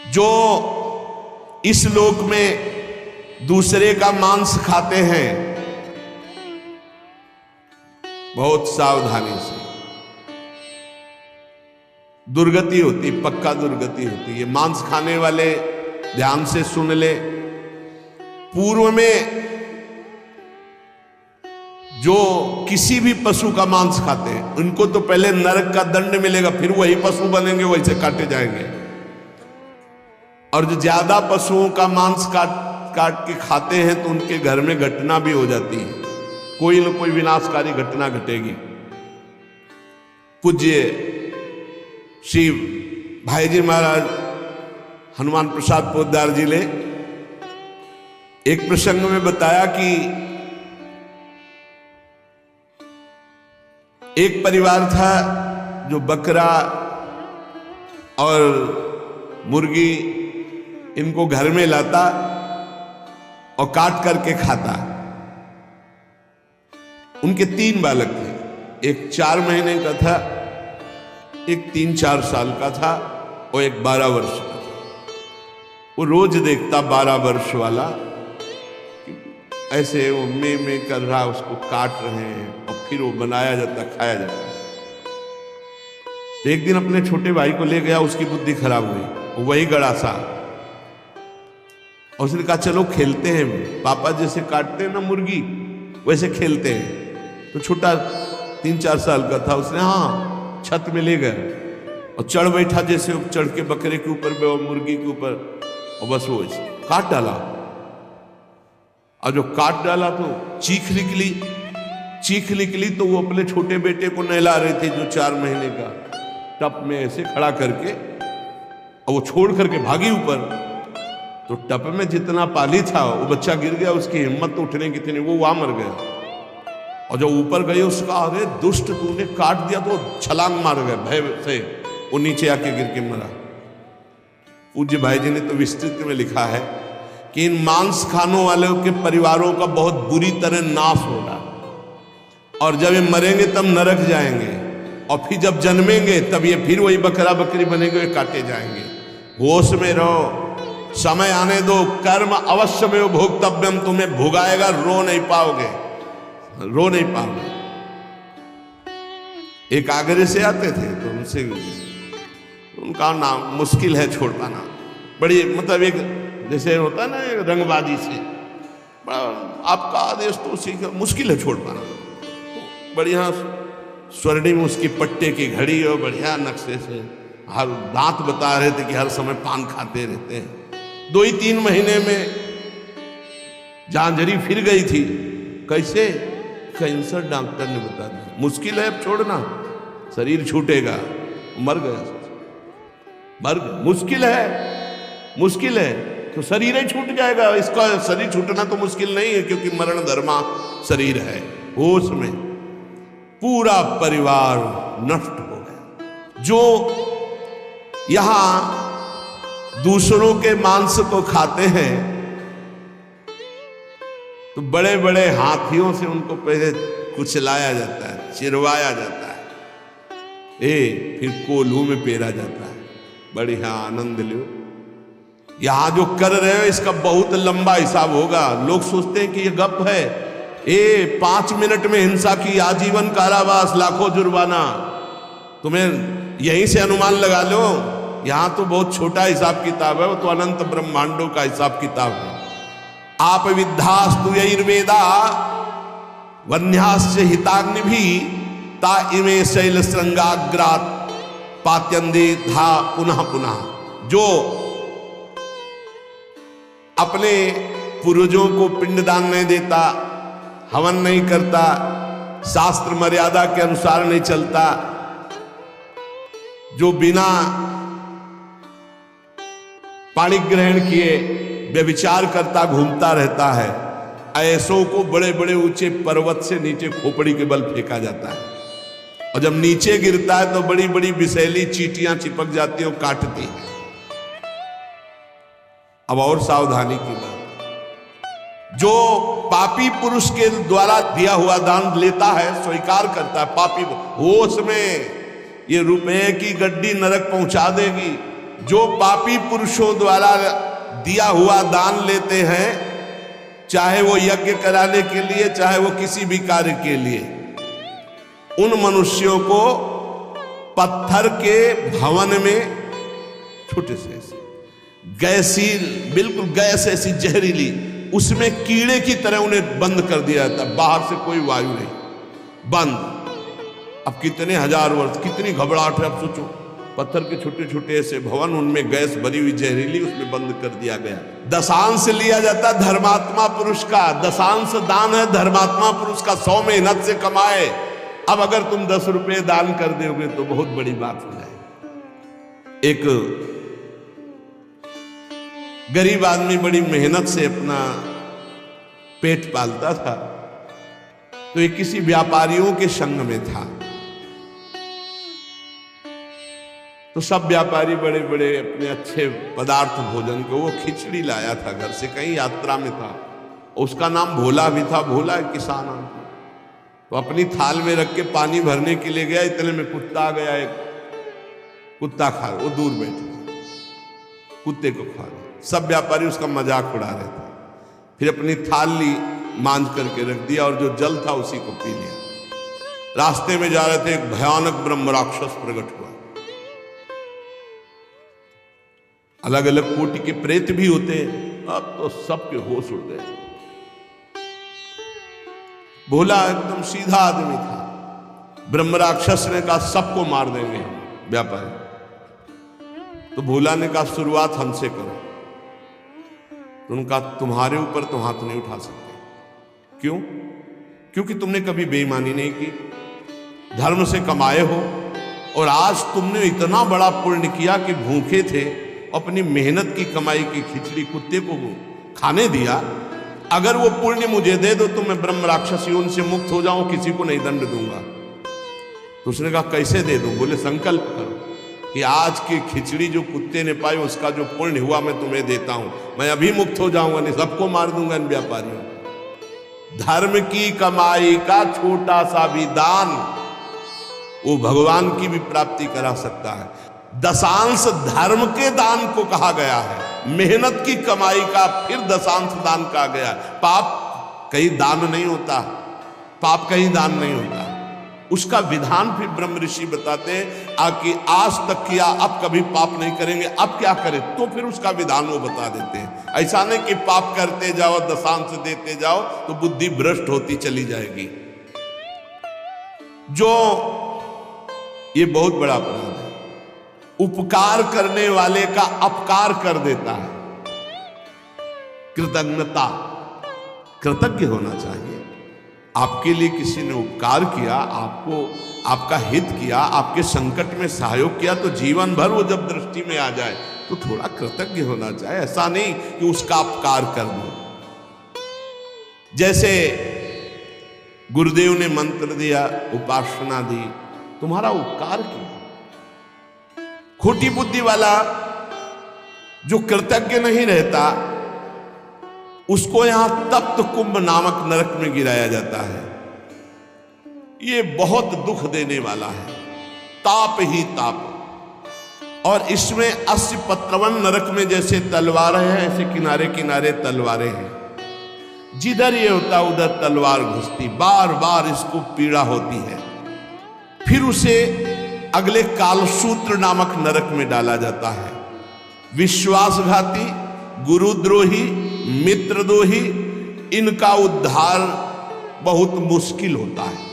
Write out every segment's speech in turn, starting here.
जो इस लोक में दूसरे का मांस खाते हैं, बहुत सावधानी से, दुर्गति होती, पक्का दुर्गति होती। ये मांस खाने वाले ध्यान से सुन ले, पूर्व में जो किसी भी पशु का मांस खाते हैं उनको तो पहले नरक का दंड मिलेगा, फिर वही पशु बनेंगे, वैसे काटे जाएंगे। और जो ज्यादा पशुओं का मांस काट के खाते हैं तो उनके घर में घटना भी हो जाती है, कोई न कोई विनाशकारी घटना घटेगी। पूज्य श्री भाईजी महाराज हनुमान प्रसाद पोद्दार जी ने एक प्रसंग में बताया कि एक परिवार था जो बकरा और मुर्गी इनको घर में लाता और काट करके खाता। उनके 3 बालक थे, एक 4 महीने का था, एक 3-4 साल का था और एक 12 वर्ष का था। वो रोज देखता 12 वर्ष वाला ऐसे वो में कर रहा, उसको काट रहे हैं और फिर वो बनाया जाता, खाया जाता। तो एक दिन अपने छोटे भाई को ले गया, उसकी बुद्धि खराब हुई, वही गड़ासा, और उसने कहा चलो खेलते हैं, पापा जैसे काटते हैं ना मुर्गी वैसे खेलते हैं। तो छोटा 3-4 साल का था, उसने हाँ छत में ले गया और चढ़ बैठा, जैसे चढ़ के बकरे के ऊपर मुर्गी के ऊपर, और बस वो काट डाला। और जो काट डाला तो चीख निकली तो वो अपने छोटे बेटे को नहला रहे थे जो 4 महीने का, टप में ऐसे खड़ा करके, और वो छोड़ करके भागी ऊपर। तो टप में जितना पानी था वो बच्चा गिर गया, उसकी हिम्मत तो उठने की थी नहीं, वो वहां मर गया। और जब ऊपर गए उसका अरे दुष्ट तूने काट दिया, तो छलांग मार गया भय से, वो नीचे आके गिर के मरा। पूज्य भाई जी ने तो विस्तृत में लिखा है कि इन मांस खानों वालों के परिवारों का बहुत बुरी तरह नाश होगा, और जब ये मरेंगे तब नरक जाएंगे, और फिर जब जन्मेंगे तब ये फिर वही बकरा बकरी बनेंगे, वे काटे जाएंगे। होश में रहो, समय आने दो, कर्म अवश्य में भोक्तव्यम, तुम्हें भुगाएगा, रो नहीं पाओगे। एक आगरे से आते थे तो उनसे उनका नाम मुश्किल है छोड़ पाना, बड़ी मतलब एक जैसे होता है ना एक रंगबाजी से, आपका आदेश तो सीख मुश्किल है छोड़ पाना। बढ़िया स्वर्णिम उसकी पट्टे की घड़ी और बढ़िया नक्शे से, हर दांत बता रहे थे कि हर समय पान खाते रहते हैं। 2-3 महीने में झांझरी फिर गई थी। कैसे? कैंसर डॉक्टर ने बता दिया, मुश्किल है अब छोड़ना, शरीर छूटेगा। मर गया, मुश्किल है तो शरीर ही छूट जाएगा। इसका शरीर छूटना तो मुश्किल नहीं है, क्योंकि मरण धर्मा शरीर है। होश में पूरा परिवार नष्ट हो गया। जो यहां दूसरों के मांस को खाते हैं तो बड़े बड़े हाथियों से उनको पहले कुचलाया जाता है, चिरवाया जाता है, फिर कोल्हू में पेरा जाता है। बढ़िया आनंद लो। यहां जो कर रहे हो इसका बहुत लंबा हिसाब होगा। लोग सोचते हैं कि ये गप है, 5 मिनट में हिंसा की आजीवन कारावास, लाखों जुर्माना। तुम्हें यहीं से अनुमान लगा लो, यहां तो बहुत छोटा हिसाब किताब है, वो तो अनंत ब्रह्मांडों का हिसाब किताब है। आप विद्धास्तु यैर्वेदा वन्यास्य हिताग्नि भी ता इमे शैल श्रृंगाग्रात पात्यंदे था पुनः पुनः। जो अपने पूर्वजों को पिंडदान नहीं देता, हवन नहीं करता, शास्त्र मर्यादा के अनुसार नहीं चलता, जो बिना पाणी ग्रहण किए व्यभिचार करता घूमता रहता है, ऐसों को बड़े बड़े ऊंचे पर्वत से नीचे खोपड़ी के बल फेंका जाता है। और जब नीचे गिरता है तो बड़ी बड़ी विषैली चींटियां चिपक जाती हैं और काटती हैं। अब और सावधानी की बात, जो पापी पुरुष के द्वारा दिया हुआ दान लेता है, स्वीकार करता है, पापी होश में ये रुपए की गड्डी नरक पहुंचा देगी, जो पापी पुरुषों द्वारा दिया हुआ दान लेते हैं, चाहे वो यज्ञ कराने के लिए, चाहे वो किसी भी कार्य के लिए, उन मनुष्यों को पत्थर के भवन में छोटे से गैसील, बिल्कुल गैस ऐसी जहरीली, उसमें कीड़े की तरह उन्हें बंद कर दिया जाता, बाहर से कोई वायु नहीं, बंद। अब कितने हजार वर्ष, कितनी घबराहट है। अब सोचो, पत्थर के छोटे छोटे ऐसे भवन, उनमें गैस भरी हुई जहरीली, उसमें बंद कर दिया गया। दशांश लिया जाता धर्मात्मा पुरुष का, दशांश दान है धर्मात्मा पुरुष का, 100 मेहनत से कमाए। अब अगर तुम 10 रुपये दान कर दोगे तो बहुत बड़ी बात हो जाए। एक गरीब आदमी बड़ी मेहनत से अपना पेट पालता था, तो ये किसी व्यापारियों के संग में था। तो सब व्यापारी बड़े बड़े अपने अच्छे पदार्थ भोजन को, वो खिचड़ी लाया था घर से, कहीं यात्रा में था, उसका नाम भोला भी था। भोला एक किसान आदमी, तो अपनी थाल में रख के पानी भरने के लिए गया, इतने में कुत्ता आ गया। एक कुत्ता खा, वो दूर बैठा, कुत्ते को खा गया। सब व्यापारी उसका मजाक उड़ा रहे थे। फिर अपनी थाल ली, मांझ करके रख दिया, और जो जल था उसी को पी लिया। रास्ते में जा रहे थे, एक भयानक ब्रह्म राक्षस प्रकट हुआ। अलग अलग कोटि के प्रेत भी होते हैं, अब तो सबके होश उड़ गए। भोला एकदम सीधा आदमी था। ब्रह्म राक्षस ने कहा सबको मार देंगे व्यापारी। तो भोला ने कहा शुरुआत हमसे करो। तो उनका तुम्हारे ऊपर तो हाथ नहीं उठा सकते। क्यों? क्योंकि तुमने कभी बेईमानी नहीं की, धर्म से कमाए हो, और आज तुमने इतना बड़ा पुण्य किया कि भूखे थे, अपनी मेहनत की कमाई की खिचड़ी कुत्ते को खाने दिया। अगर वो पुण्य मुझे दे दो तो मैं ब्रह्म राक्षस योनि से मुक्त हो जाऊं, किसी को नहीं दंड दूंगा। तो उसने कहा कैसे दे दूं? बोले संकल्प करो कि आज की खिचड़ी जो कुत्ते ने पाई, उसका जो पुण्य हुआ मैं तुम्हें देता हूं, मैं अभी मुक्त हो जाऊंगा, नहीं सबको मार दूंगा इन व्यापारियों। धर्म की कमाई का छोटा सा भी दान वो भगवान की भी प्राप्ति करा सकता है। दशांश धर्म के दान को कहा गया है, मेहनत की कमाई का फिर दशांश दान कहा गया। पाप कहीं दान नहीं होता, पाप कहीं दान नहीं होता, उसका विधान फिर ब्रह्म ऋषि बताते हैं कि आज तक किया, अब कभी पाप नहीं करेंगे, अब क्या करें, तो फिर उसका विधान वो बता देते हैं। ऐसा नहीं कि पाप करते जाओ, दशांश देते जाओ तो बुद्धि भ्रष्ट होती चली जाएगी। जो ये बहुत बड़ा अपराध है, उपकार करने वाले का अपकार कर देता है। कृतज्ञता, कृतज्ञ होना चाहिए। आपके लिए किसी ने उपकार किया, आपको आपका हित किया, आपके संकट में सहयोग किया, तो जीवन भर वो जब दृष्टि में आ जाए तो थोड़ा कृतज्ञ होना चाहिए। ऐसा नहीं कि उसका अपकार कर दो। जैसे गुरुदेव ने मंत्र दिया, उपासना दी, तुम्हारा उपकार किया। खोटी बुद्धि वाला जो कृतज्ञ नहीं रहता, उसको यहां तप्त कुंभ नामक नरक में गिराया जाता है। ये बहुत दुख देने वाला है, ताप ही ताप। और इसमें 80 पत्रवन नरक में जैसे तलवारें हैं, ऐसे किनारे किनारे तलवारें हैं। जिधर ये होता उधर तलवार घुसती, बार बार इसको पीड़ा होती है। फिर उसे अगले कालसूत्र नामक नरक में डाला जाता है। विश्वासघाती, गुरुद्रोही, मित्रद्रोही, इनका उद्धार बहुत मुश्किल होता है।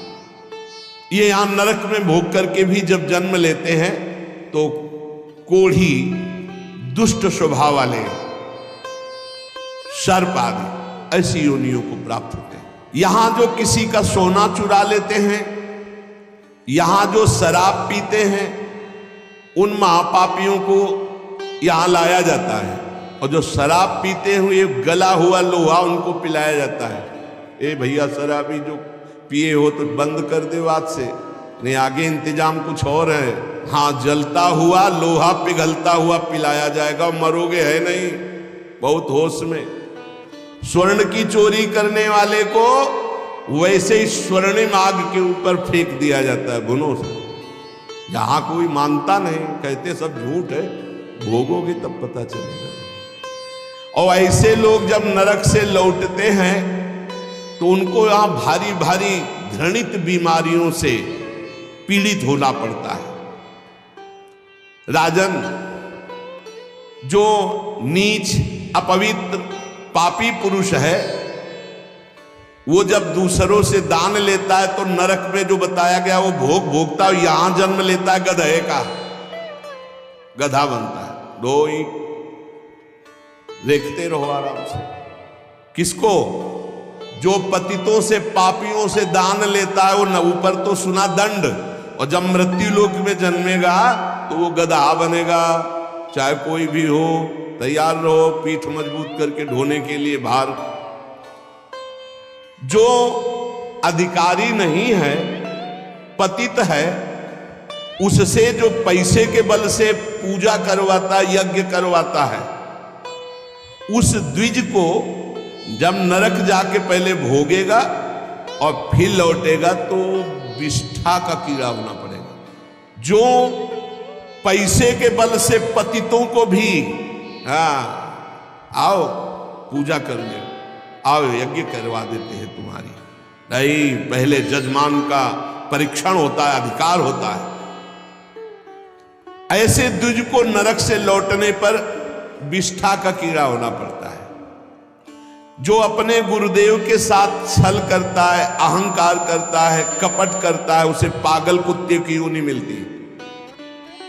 ये यहां नरक में भोग करके भी जब जन्म लेते हैं तो कोढ़ी, दुष्ट स्वभाव वाले, सर्प आदि ऐसी योनियों को प्राप्त होते हैं। यहां जो किसी का सोना चुरा लेते हैं, यहां जो शराब पीते हैं, उन महापापियों को यहां लाया जाता है, और जो शराब पीते हुए गला हुआ लोहा उनको पिलाया जाता है। ए भैया, शराबी जो पिए हो तो बंद कर दे आज से, नहीं आगे इंतजाम कुछ और है। हाँ, जलता हुआ लोहा पिघलता हुआ पिलाया जाएगा, मरोगे है नहीं, बहुत होश में। स्वर्ण की चोरी करने वाले को वैसे ही स्वर्णिम आग के ऊपर फेंक दिया जाता है घुनों से। यहां कोई मानता नहीं, कहते सब झूठ है, भोगोगे तब पता चलेगा। और ऐसे लोग जब नरक से लौटते हैं तो उनको यहां भारी भारी घृणित बीमारियों से पीड़ित होना पड़ता है। राजन, जो नीच अपवित्र पापी पुरुष है, वो जब दूसरों से दान लेता है तो नरक में जो बताया गया वो भोग भोगता है, यहां जन्म लेता है गधे का, गधा बनता है। दो ही देखते रहो आराम से। किसको? जो पतितों से पापियों से दान लेता है वो न ऊपर तो सुना दंड, और जब मृत्यु लोक में जन्मेगा तो वो गधा बनेगा। चाहे कोई भी हो, तैयार रहो पीठ मजबूत करके ढोने के लिए भार। जो अधिकारी नहीं है, पतित है, उससे जो पैसे के बल से पूजा करवाता, यज्ञ करवाता है, उस द्विज को जब नरक जाके पहले भोगेगा और फिर लौटेगा तो विष्ठा का कीड़ा होना पड़ेगा। जो पैसे के बल से पतितों को भी आओ पूजा कर ले, आओ यज्ञ करवा देते हैं तुम्हारी, नहीं, पहले जजमान का परीक्षण होता है, अधिकार होता है। ऐसे द्विज को नरक से लौटने पर विष्ठा का कीड़ा होना पड़ता है। जो अपने गुरुदेव के साथ छल करता है, अहंकार करता है, कपट करता है, उसे पागल कुत्ते की योनि मिलती है।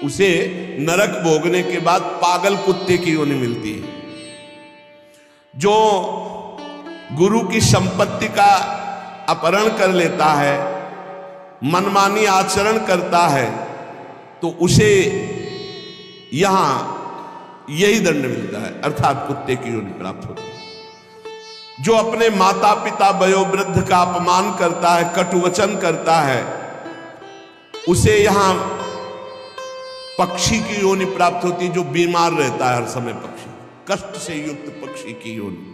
उसे नरक भोगने के बाद पागल कुत्ते की योनि मिलती है। जो गुरु की संपत्ति का अपहरण कर लेता है, मनमानी आचरण करता है, तो उसे यहां यही दंड मिलता है, अर्थात कुत्ते की योनि प्राप्त होती है। जो अपने माता पिता वयोवृद्ध का अपमान करता है, कटुवचन करता है, उसे यहां पक्षी की योनि प्राप्त होती है, जो बीमार रहता है हर समय, पक्षी, कष्ट से युक्त पक्षी की योनि।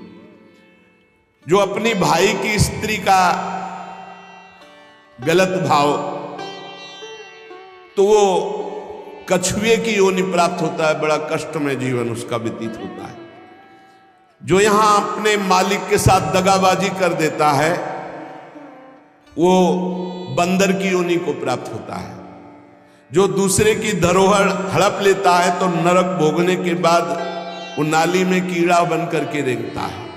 जो अपनी भाई की स्त्री का गलत भाव, तो वो कछुए की योनि प्राप्त होता है, बड़ा कष्ट में जीवन उसका व्यतीत होता है। जो यहां अपने मालिक के साथ दगाबाजी कर देता है, वो बंदर की योनि को प्राप्त होता है। जो दूसरे की धरोहर हड़प लेता है तो नरक भोगने के बाद वो नाली में कीड़ा बन करके रेंगता है।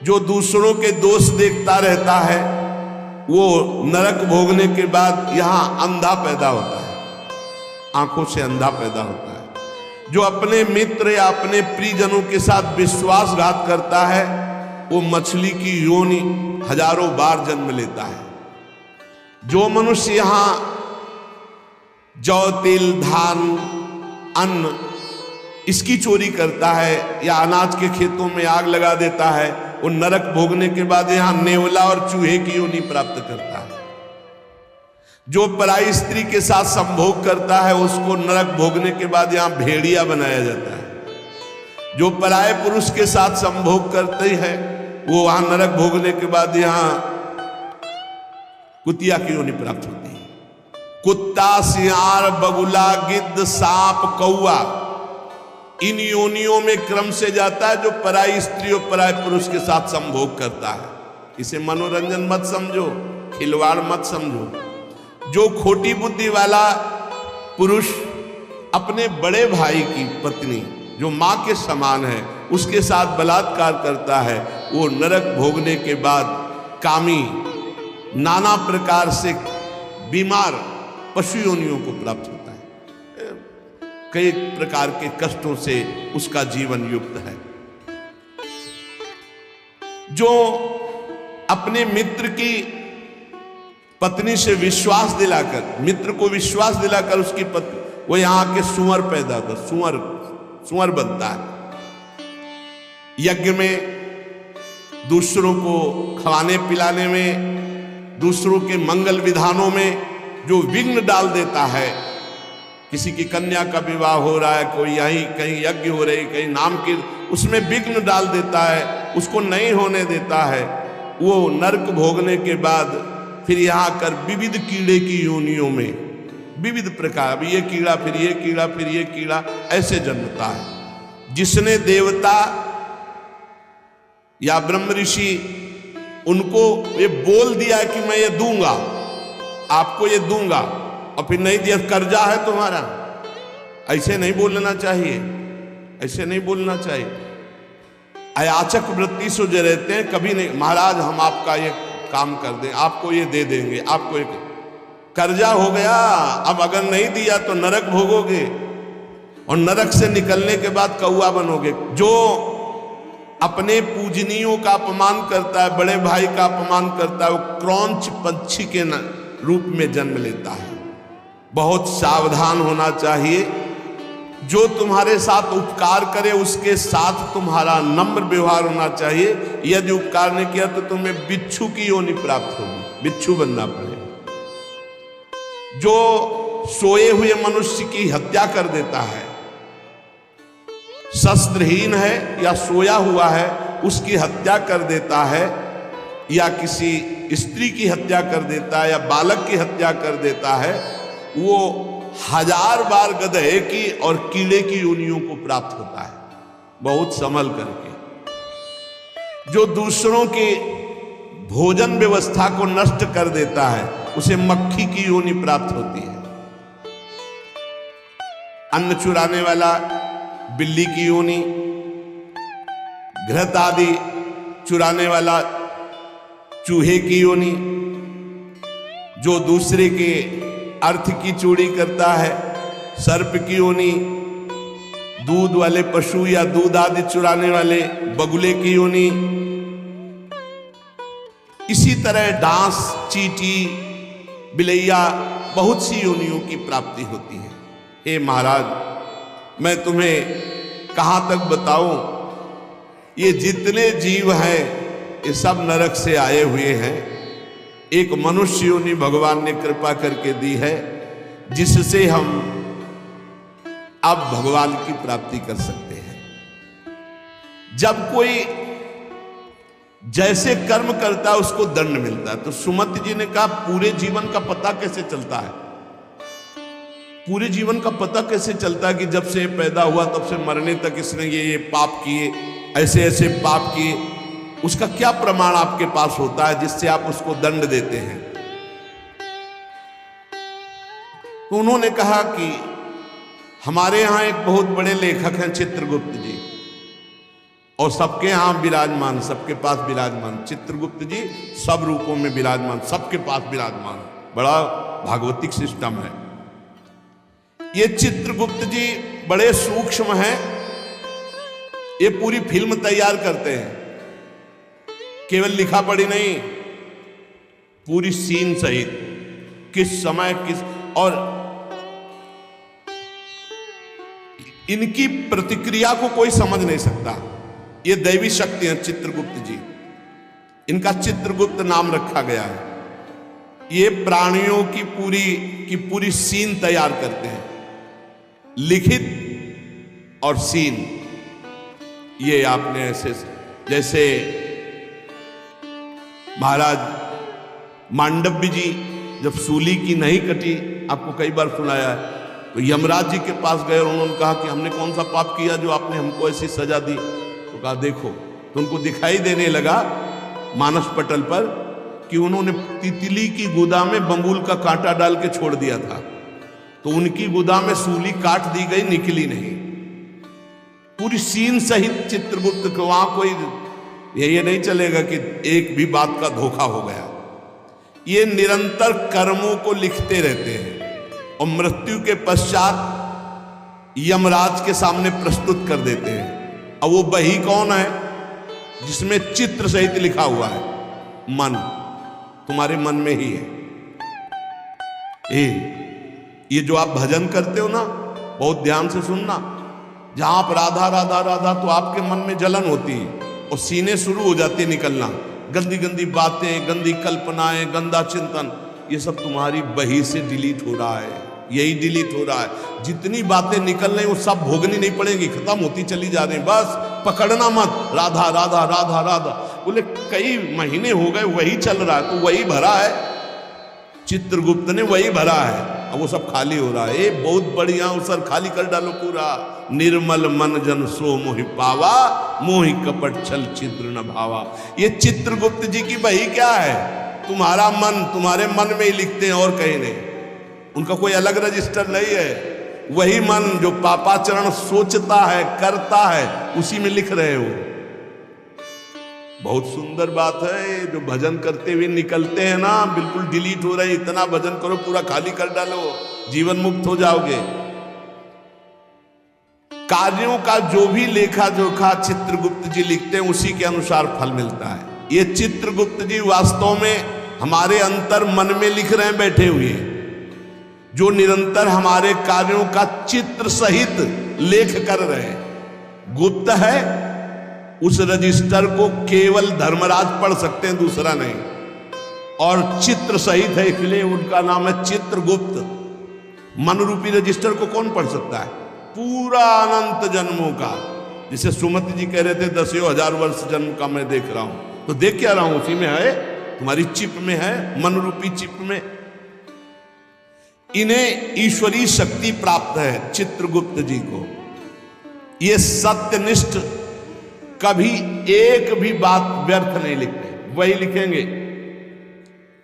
जो दूसरों के दोष देखता रहता है, वो नरक भोगने के बाद यहां अंधा पैदा होता है, आंखों से अंधा पैदा होता है। जो अपने मित्र या अपने प्रियजनों के साथ विश्वासघात करता है, वो मछली की योनि हजारों बार जन्म लेता है। जो मनुष्य यहां जौ तिल धान अन्न इसकी चोरी करता है या अनाज के खेतों में आग लगा देता है, वो नरक भोगने के बाद यहां नेवला और चूहे की योनि प्राप्त करता है। जो पराई स्त्री के साथ संभोग करता है, उसको नरक भोगने के बाद यहां भेड़िया बनाया जाता है। जो पराये पुरुष के साथ संभोग करते हैं, वो वहां नरक भोगने के बाद यहां कुतिया की योनि प्राप्त होती है। कुत्ता, सियार, बगुला, गिद्ध, सांप, कौआ, इन योनियों में क्रम से जाता है जो पराई स्त्री और पराये पुरुष के साथ संभोग करता है। इसे मनोरंजन मत समझो, खिलवाड़ मत समझो। जो खोटी बुद्धि वाला पुरुष अपने बड़े भाई की पत्नी, जो मां के समान है, उसके साथ बलात्कार करता है, वो नरक भोगने के बाद कामी, नाना प्रकार से बीमार पशु योनियों को प्राप्त होता है। कई प्रकार के कष्टों से उसका जीवन युक्त है। जो अपने मित्र की पत्नी से विश्वास दिलाकर, मित्र को विश्वास दिलाकर उसकी पत्नी, वो यहां के सुअर पैदा होता, सुअर बनता है। यज्ञ में दूसरों को खवाने पिलाने में, दूसरों के मंगल विधानों में जो विघ्न डाल देता है, किसी की कन्या का विवाह हो रहा है, कोई यहीं कहीं यज्ञ हो रही, कहीं नाम की, उसमें विघ्न डाल देता है, उसको नहीं होने देता है, वो नरक भोगने के बाद फिर यहाँ कर विविध कीड़े की योनियों में विविध प्रकार, अभी ये कीड़ा फिर ये कीड़ा फिर ये कीड़ा, ऐसे जन्मता है। जिसने देवता या ब्रह्म ऋषि उनको ये बोल दिया कि मैं ये दूंगा, आपको ये दूंगा, और फिर नहीं दिया, कर्जा है तुम्हारा, ऐसे नहीं बोलना चाहिए, ऐसे नहीं बोलना चाहिए। अयाचक वृत्ति से जो रहते हैं, कभी नहीं महाराज हम आपका ये काम कर दें, आपको ये दे देंगे, आपको एक कर्जा हो गया, अब अगर नहीं दिया तो नरक भोगोगे, और नरक से निकलने के बाद कौआ बनोगे। जो अपने पूजनियों का अपमान करता है, बड़े भाई का अपमान करता है, वो क्रौंच पक्षी के रूप में जन्म लेता है। बहुत सावधान होना चाहिए। जो तुम्हारे साथ उपकार करे उसके साथ तुम्हारा नम्र व्यवहार होना चाहिए। यदि उपकार नहीं किया तो तुम्हें बिच्छू की योनि प्राप्त होगी, बिच्छू बनना पड़ेगा। जो सोए हुए मनुष्य की हत्या कर देता है, शस्त्रहीन है या सोया हुआ है उसकी हत्या कर देता है, या किसी स्त्री की हत्या कर देता है, या बालक की हत्या कर देता है, वो 1000 बार गधे की और कीड़े की योनियों को प्राप्त होता है, बहुत संभल करके। जो दूसरों की भोजन व्यवस्था को नष्ट कर देता है उसे मक्खी की योनि प्राप्त होती है। अन्न चुराने वाला बिल्ली की योनि, घृत आदि चुराने वाला चूहे की योनि, जो दूसरे के अर्थ की चोरी करता है सर्प की योनि, दूध वाले पशु या दूध आदि चुराने वाले बगुले की योनि। इसी तरह डांस, चींटी, बिलैया, बहुत सी योनियों की प्राप्ति होती है। हे महाराज, मैं तुम्हें कहां तक बताऊं, ये जितने जीव हैं ये सब नरक से आए हुए हैं। एक मनुष्य योनि भगवान ने कृपा करके दी है, जिससे हम अब भगवान की प्राप्ति कर सकते हैं। जब कोई जैसे कर्म करता है उसको दंड मिलता है। तो सुमति जी ने कहा पूरे जीवन का पता कैसे चलता है? पूरे जीवन का पता कैसे चलता है कि जब से पैदा हुआ तब से मरने तक इसने ये पाप किए, ऐसे ऐसे पाप किए? उसका क्या प्रमाण आपके पास होता है जिससे आप उसको दंड देते हैं? तो उन्होंने कहा कि हमारे यहां एक बहुत बड़े लेखक हैं चित्रगुप्त जी, और सबके यहां विराजमान, सबके पास विराजमान। चित्रगुप्त जी सब रूपों में विराजमान, सबके पास विराजमान, बड़ा भागवतिक सिस्टम है। ये चित्रगुप्त जी बड़े सूक्ष्म हैं, ये पूरी फिल्म तैयार करते हैं, केवल लिखा पढ़ी नहीं, पूरी सीन सहित, किस समय किस, और इनकी प्रतिक्रिया को कोई समझ नहीं सकता। ये दैवी शक्ति है चित्रगुप्त जी, इनका चित्रगुप्त नाम रखा गया है। ये प्राणियों की पूरी सीन तैयार करते हैं, लिखित और सीन। ये आपने ऐसे, जैसे महाराज मांडव्य जी जब सूली की नहीं कटी, आपको कई बार सुनाया है, तो यमराज जी के पास गए और उन्होंने कहा कि हमने कौन सा पाप किया जो आपने हमको ऐसी सजा दी? तो कहा देखो, तो उनको दिखाई देने लगा मानस पटल पर कि उन्होंने तितली की गुदा में बंबूल का कांटा डाल के छोड़ दिया था, तो उनकी गुदा में सूली काट दी गई, निकली नहीं। पूरी सीन सहित चित्रगुप्त को, वहां कोई ये नहीं चलेगा कि एक भी बात का धोखा हो गया। ये निरंतर कर्मों को लिखते रहते हैं और मृत्यु के पश्चात यमराज के सामने प्रस्तुत कर देते हैं। अब वो बही कौन है? जिसमें चित्र सहित लिखा हुआ है, मन, तुम्हारे मन में ही है। ये जो आप भजन करते हो ना, बहुत ध्यान से सुनना, जहां आप राधा राधा राधा, तो आपके मन में जलन होती है और सीने शुरू हो जाते निकलना, गंदी गंदी बातें, गंदी कल्पनाएं, गंदा चिंतन, ये सब तुम्हारी बही से डिलीट हो रहा है, यही डिलीट हो रहा है। जितनी बातें निकल रही वो सब भोगनी नहीं पड़ेगी, खत्म होती चली जा रही, बस पकड़ना मत, राधा राधा राधा राधा। बोले कई महीने हो गए वही चल रहा है, तो वही भरा है, चित्रगुप्त ने वही भरा है। अब वो सब खाली हो रहा है। बहुत बढ़िया अवसर, खाली कर डालो पूरा। निर्मल मन जन सो मोहि पावा, मोहि कपट छल छिद्र न भावा। ये चित्रगुप्त जी की बही क्या है? तुम्हारा मन, तुम्हारे मन में ही लिखते हैं और कहीं नहीं। उनका कोई अलग रजिस्टर नहीं है। वही मन जो पापाचरण सोचता है, करता है, उसी में लिख रहे हो। बहुत सुंदर बात है। जो भजन करते हुए निकलते हैं ना, बिल्कुल डिलीट हो रहे हैं। इतना भजन करो, पूरा खाली कर डालो, जीवन मुक्त हो जाओगे। कार्यों का जो भी लेखा जोखा चित्रगुप्त जी लिखते हैं, उसी के अनुसार फल मिलता है। ये चित्रगुप्त जी वास्तव में हमारे अंतर मन में लिख रहे हैं बैठे हुए, जो निरंतर हमारे कार्यों का चित्र सहित लेख कर रहे हैं। गुप्त है, उस रजिस्टर को केवल धर्मराज पढ़ सकते हैं, दूसरा नहीं। और चित्र सहित है, इसलिए उनका नाम है चित्रगुप्त। मन रूपी रजिस्टर को कौन पढ़ सकता है? पूरा अनंत जन्मों का। जिसे सुमति जी कह रहे थे 10,000 वर्ष जन्म का मैं देख रहा हूं, तो देख क्या रहा हूं? उसी में है, तुम्हारी चिप में है, मन रूपी चिप में। इन्हें ईश्वरीय शक्ति प्राप्त है चित्रगुप्त जी को। ये सत्यनिष्ठ, कभी एक भी बात व्यर्थ नहीं लिखते, वही लिखेंगे।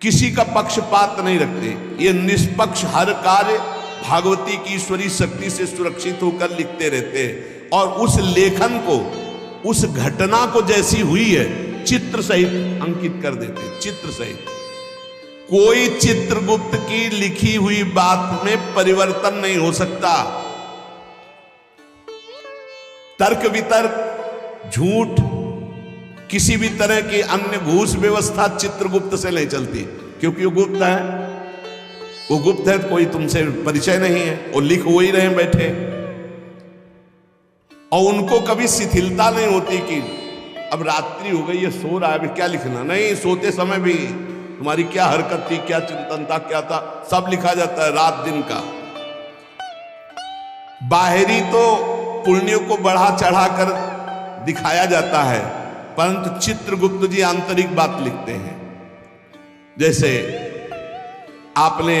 किसी का पक्षपात नहीं रखते। ये निष्पक्ष हर कार्य भागवती की ईश्वरीय शक्ति से सुरक्षित होकर लिखते रहते हैं। और उस लेखन को, उस घटना को जैसी हुई है, चित्र सहित अंकित कर देते, चित्र सहित। कोई चित्रगुप्त की लिखी हुई बात में परिवर्तन नहीं हो सकता। तर्क वितर्क, झूठ, किसी भी तरह की अन्य घूस व्यवस्था चित्रगुप्त से नहीं चलती, क्योंकि वो गुप्त है। वो गुप्त है तो कोई तुमसे परिचय नहीं है, वो लिख हो ही रहे बैठे। और उनको कभी शिथिलता नहीं होती कि अब रात्रि हो गई है, सो रहा है, अभी क्या लिखना। नहीं, सोते समय भी तुम्हारी क्या हरकत थी, क्या चिंतन था, क्या था, सब लिखा जाता है, रात दिन का। बाहरी तो पुण्यों को बढ़ा चढ़ा कर दिखाया जाता है, परंतु चित्रगुप्त जी आंतरिक बात लिखते हैं। जैसे आपने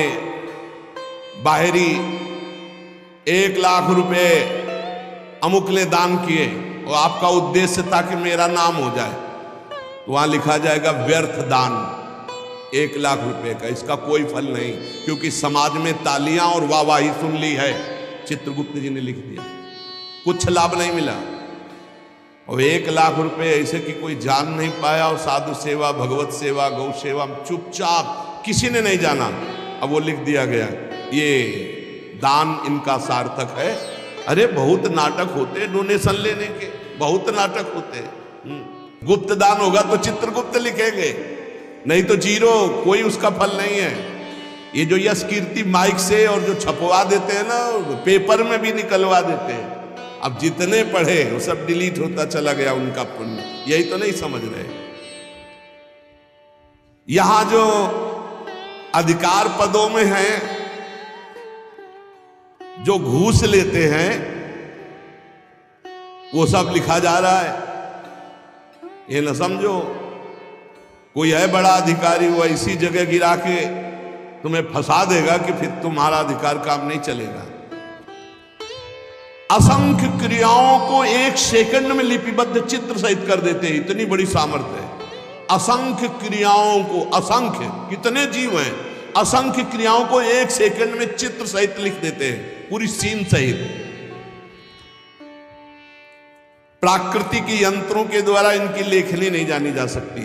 बाहरी 1 लाख रुपए अमुक ने दान किए और आपका उद्देश्य था कि मेरा नाम हो जाए, तो वहां लिखा जाएगा व्यर्थ दान, 1 लाख रुपए का, इसका कोई फल नहीं, क्योंकि समाज में तालियां और वाहवाही सुन ली है। चित्रगुप्त जी ने लिख दिया, कुछ लाभ नहीं मिला। और 1 लाख रुपए ऐसे कि कोई जान नहीं पाया। और साधु सेवा, भगवत सेवा, गौ सेवा, चुपचाप, किसी ने नहीं जाना। अब वो लिख दिया गया, ये दान इनका सार्थक है। अरे बहुत नाटक होते डोनेशन लेने के, बहुत नाटक होते। गुप्त दान होगा तो चित्रगुप्त लिखेंगे, नहीं तो जीरो, कोई उसका फल नहीं है। ये जो यश कीर्ति माइक से और जो छपवा देते हैं ना, पेपर में भी निकलवा देते हैं, अब जितने पढ़े वो सब डिलीट होता चला गया उनका पुण्य। यही तो नहीं समझ रहे। यहां जो अधिकार पदों में हैं, जो घूस लेते हैं, वो सब लिखा जा रहा है। ये न समझो कोई है बड़ा अधिकारी, वो ऐसी जगह गिरा के तुम्हें फंसा देगा कि फिर तुम्हारा अधिकार काम नहीं चलेगा। असंख्य क्रियाओं को 1 सेकंड में लिपिबद्ध चित्र सहित कर देते हैं, इतनी बड़ी सामर्थ्य है। असंख्य क्रियाओं को, असंख्य, कितने जीव हैं, असंख्य क्रियाओं को 1 सेकंड में चित्र सहित लिख देते हैं, पूरी सीन सहित। प्राकृतिक यंत्रों के द्वारा इनकी लेखनी नहीं जानी जा सकती।